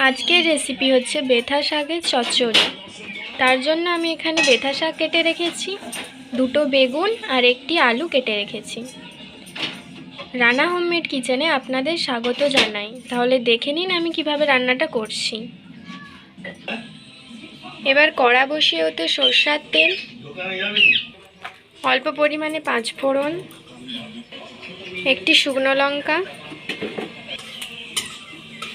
আজকের রেসিপি হচ্ছে বেথা শাকের চচ্চড়ি। তার জন্য আমি এখানে বেথা শাক কেটে রেখেছি, দুটো বেগুন আর একটি আলু কেটে রেখেছি। রানা হোমমেড কিচেনে আপনাদের স্বাগত জানাই। তাহলে দেখে নিন আমি কিভাবে রান্নাটা করছি। এবার কড়া বসিয়ে ওতে সরষের তেল, অল্প পরিমাণে 5 ফোড়ন, একটি শুকনো লঙ্কা।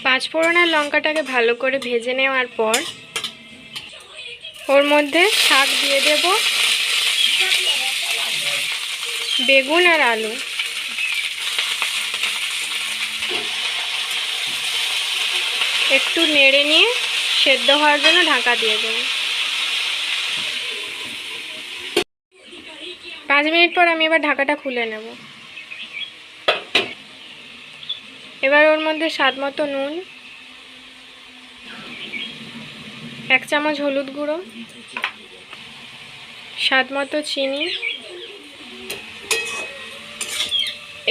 5 ফোড়ন আর লঙ্কাটাকে ভালো করে ভেজে নেওয়ার পর ওর মধ্যে শাক দিয়ে দেব, বেগুন আর আলু। একটু নেড়ে নিয়ে সেদ্ধ হওয়ার জন্য ঢাকা দিয়ে দেব। 5 মিনিট পর আমি এবার ঢাকাটা খুলে নেব। এবার ওর মধ্যে স্বাদ মতো নুন, 1 চামচ হলুদ গুঁড়ো, স্বাদ মতো চিনি,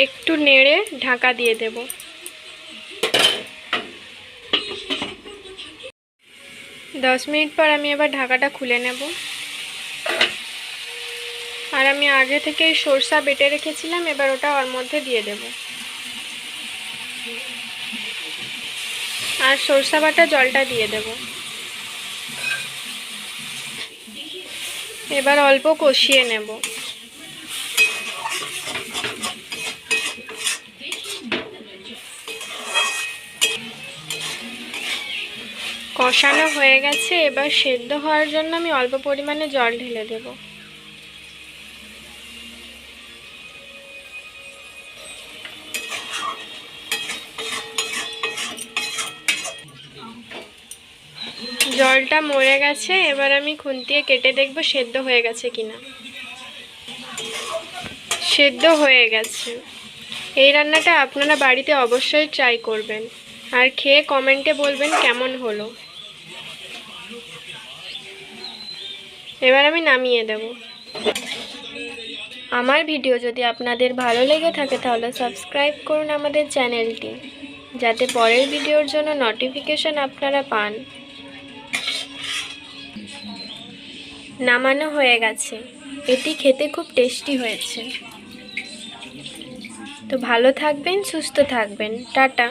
একটু নেড়ে ঢাকা দিয়ে দেব। 10 মিনিট পর আমি এবার ঢাকাটা খুলে নেব। আর আমি আগে থেকে সরষা বেটে রেখেছিলাম, এবার ওটা ওর মধ্যে দিয়ে দেব। আর সরষা বাটা জলটা দিয়ে দেব। এবার অল্প কষিয়ে নেব। কষানো হয়ে গেছে, এবার সেদ্ধ হওয়ার জন্য আমি অল্প পরিমাণে জল ঢেলে দেব। জলটা মরে গেছে, এবার আমি খুন্তিয়ে কেটে দেখব সেদ্ধ হয়ে গেছে কিনা। সেদ্ধ হয়ে গেছে। এই রান্নাটা আপনারা বাড়িতে অবশ্যই ট্রাই করবেন আর খেয়ে কমেন্টে বলবেন কেমন হলো। এবার আমি নামিয়ে দেব। আমার ভিডিও যদি আপনাদের ভালো লেগে থাকে তাহলে সাবস্ক্রাইব করুন আমাদের চ্যানেলটি, যাতে পরের ভিডিওর জন্য নোটিফিকেশন আপনারা পান। নামানো হয়ে গেছে। এটি খেতে খুব টেস্টি হয়েছে। তো ভালো থাকবেন, সুস্থ থাকবেন। টাটা।